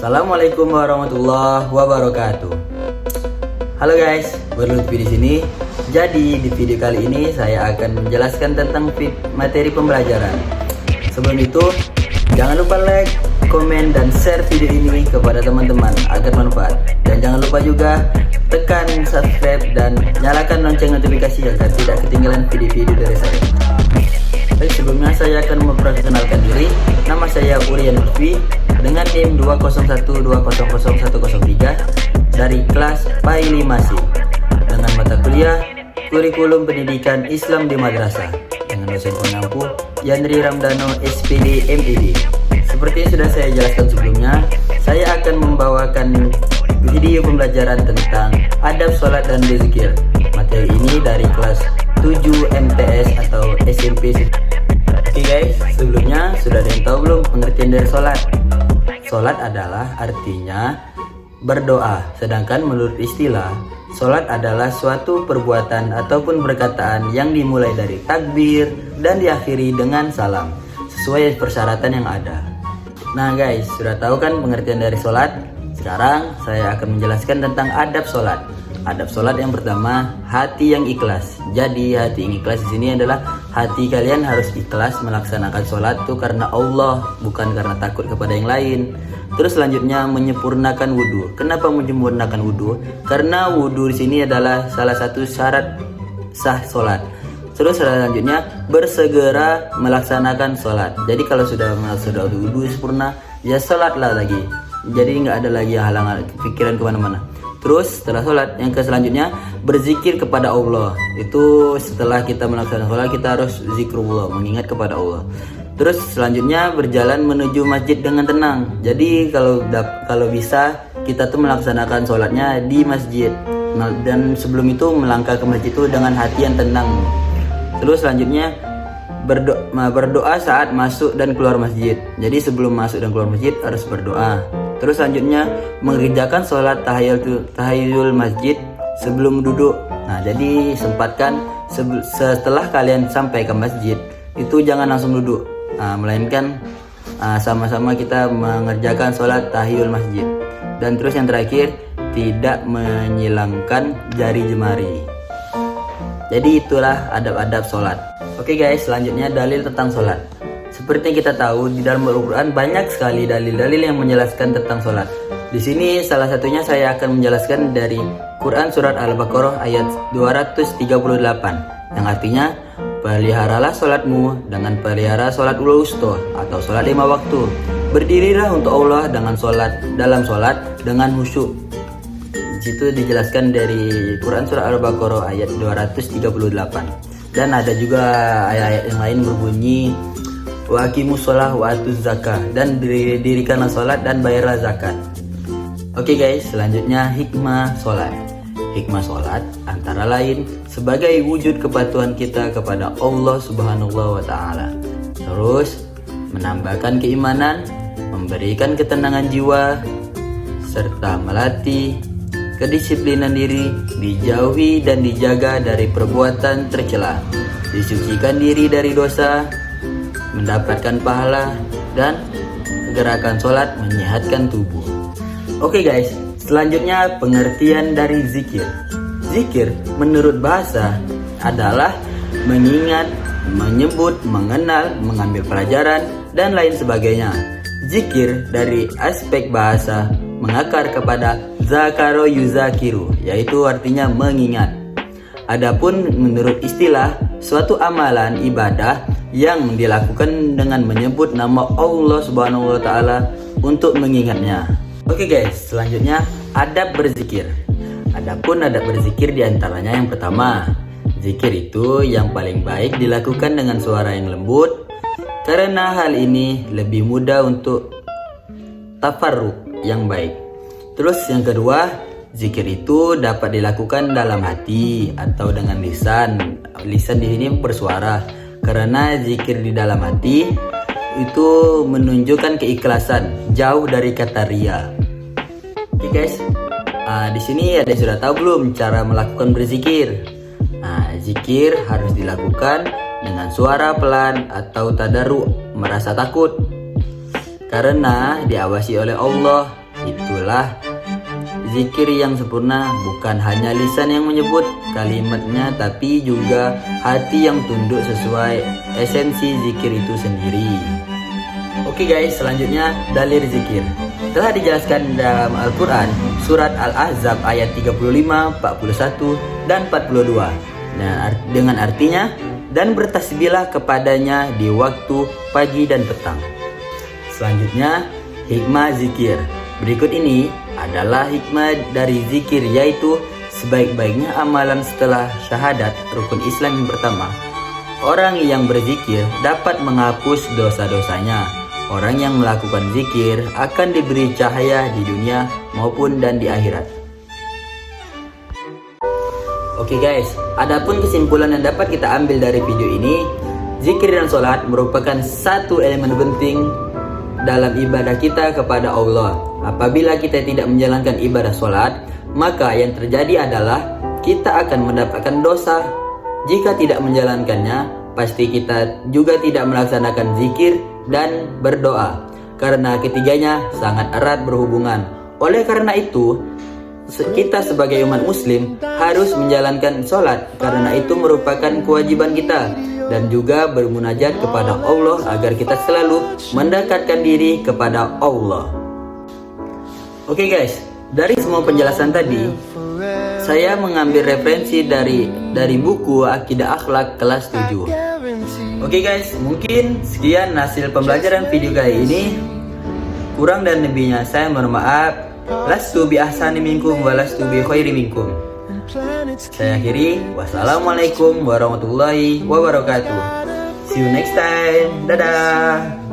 Assalamualaikum warahmatullahi wabarakatuh. Halo guys, Berlutfi di sini. Jadi di video kali ini saya akan menjelaskan tentang materi pembelajaran. Sebelum itu, jangan lupa like, komen, dan share video ini kepada teman-teman agar manfaat. Dan jangan lupa juga tekan subscribe dan nyalakan lonceng notifikasi agar tidak ketinggalan video-video dari saya. Baik, sebelumnya saya akan memperkenalkan diri. Nama saya Urian Lutfi dengan NIM 201200103 dari kelas PAI 5C dengan mata kuliah Kurikulum Pendidikan Islam di Madrasah dengan dosen pengampu Yandri Ramdhano SPD MED. Seperti yang sudah saya jelaskan sebelumnya, saya akan membawakan video pembelajaran tentang adab sholat dan berzikir. Materi ini dari kelas 7 MTS atau SMP. Oke guys, sebelumnya sudah ada yang tahu belum pengertian dari sholat? Sholat adalah artinya berdoa, sedangkan menurut istilah, sholat adalah suatu perbuatan ataupun perkataan yang dimulai dari takbir dan diakhiri dengan salam, sesuai persyaratan yang ada. Nah guys, sudah tahu kan pengertian dari sholat? Sekarang saya akan menjelaskan tentang adab sholat. Adab sholat yang pertama, hati yang ikhlas. Jadi hati yang ikhlas di sini adalah hati kalian harus ikhlas melaksanakan sholat itu karena Allah, bukan karena takut kepada yang lain. Terus selanjutnya menyempurnakan wudhu. Kenapa menyempurnakan wudhu? Karena wudhu di sini adalah salah satu syarat sah sholat. Terus selanjutnya bersegera melaksanakan sholat. Jadi kalau sudah melaksanakan wudhu sempurna, ya sholatlah lagi. Jadi nggak ada lagi halangan pikiran kemana-mana. Terus setelah sholat, yang selanjutnya berzikir kepada Allah. Itu setelah kita melaksanakan sholat, kita harus zikrullah, mengingat kepada Allah. Terus selanjutnya berjalan menuju masjid dengan tenang. Jadi kalau bisa kita tuh melaksanakan sholatnya di masjid. Dan sebelum itu melangkah ke masjid itu dengan hati yang tenang. Terus selanjutnya berdoa saat masuk dan keluar masjid. Jadi sebelum masuk dan keluar masjid harus berdoa. Terus selanjutnya mengerjakan sholat tahiyyul masjid sebelum duduk. Nah jadi sempatkan setelah kalian sampai ke masjid itu jangan langsung duduk, melainkan sama-sama kita mengerjakan sholat tahiyyul masjid. Dan terus yang terakhir, tidak menyilangkan jari jemari. Jadi itulah adab-adab sholat. Oke guys, selanjutnya dalil tentang sholat. Seperti yang kita tahu, di dalam Al-Quran banyak sekali dalil-dalil yang menjelaskan tentang sholat. Di sini salah satunya saya akan menjelaskan dari Quran surat Al-Baqarah ayat 238 yang artinya, peliharalah sholatmu dengan pelihara sholat wusta atau sholat 5 waktu. Berdirilah untuk Allah dengan dalam sholat dengan khusyuk. Di situ dijelaskan dari Quran surat Al-Baqarah ayat 238. Dan ada juga ayat-ayat yang lain berbunyi, wa aqimus shalah wa atuz zakah, dan dirikanlah sholat dan bayarlah zakat. Oke guys, selanjutnya hikmah sholat. Hikmah sholat antara lain sebagai wujud kepatuhan kita kepada Allah Subhanahu wa Ta'ala. Terus menambahkan keimanan, memberikan ketenangan jiwa, serta melatih kedisiplinan diri, dijauhi dan dijaga dari perbuatan tercela, disucikan diri dari dosa, mendapatkan pahala, dan gerakan sholat menyehatkan tubuh. Oke guys, selanjutnya pengertian dari zikir. Zikir menurut bahasa adalah mengingat, menyebut, mengenal, mengambil pelajaran, dan lain sebagainya. Zikir dari aspek bahasa mengakar kepada zakaro yuzakiru, yaitu artinya mengingat. Adapun menurut istilah, suatu amalan ibadah yang dilakukan dengan menyebut nama Allah Subhanahu wa Ta'ala untuk mengingatnya. Oke guys, selanjutnya adab berzikir. Adapun adab berzikir diantaranya yang pertama, zikir itu yang paling baik dilakukan dengan suara yang lembut, karena hal ini lebih mudah untuk tafarruk yang baik. Terus yang kedua, zikir itu dapat dilakukan dalam hati atau dengan lisan. Lisan di sini bersuara, karena zikir di dalam hati itu menunjukkan keikhlasan, jauh dari kata ria. Oke guys, di sini ada yang sudah tahu belum cara melakukan berzikir? Zikir harus dilakukan dengan suara pelan atau tadarru, merasa takut, karena diawasi oleh Allah Itulah zikir yang sempurna, bukan hanya lisan yang menyebut kalimatnya, tapi juga hati yang tunduk sesuai esensi zikir itu sendiri. Oke guys, selanjutnya dalil zikir. Telah dijelaskan dalam Al-Quran, surat Al-Ahzab ayat 35, 41, dan 42. Nah, dengan artinya, dan bertasbihlah kepadanya di waktu pagi dan petang. Selanjutnya, hikmah zikir. Berikut ini adalah hikmah dari zikir, yaitu sebaik-baiknya amalan setelah syahadat rukun Islam yang pertama. Orang yang berzikir dapat menghapus dosa-dosanya. Orang yang melakukan zikir akan diberi cahaya di dunia maupun dan di akhirat. Oke guys, adapun kesimpulan yang dapat kita ambil dari video ini, zikir dan sholat merupakan satu elemen penting dalam ibadah kita kepada Allah. Apabila kita tidak menjalankan ibadah sholat, maka yang terjadi adalah kita akan mendapatkan dosa. Jika tidak menjalankannya, pasti kita juga tidak melaksanakan zikir dan berdoa, karena ketiganya sangat erat berhubungan. Oleh karena itu, kita sebagai umat muslim harus menjalankan sholat, karena itu merupakan kewajiban kita, dan juga bermunajat kepada Allah agar kita selalu mendekatkan diri kepada Allah. Oke guys, dari semua penjelasan tadi, saya mengambil referensi dari buku Akidah Akhlak kelas 7. Oke guys, mungkin sekian hasil pembelajaran video kali ini. Kurang dan lebihnya saya mohon maaf. Lastu bi ahsani minkum wa lastu bi khairi minkum. Saya akhiri, wassalamualaikum warahmatullahi wabarakatuh. See you next time. Dadah.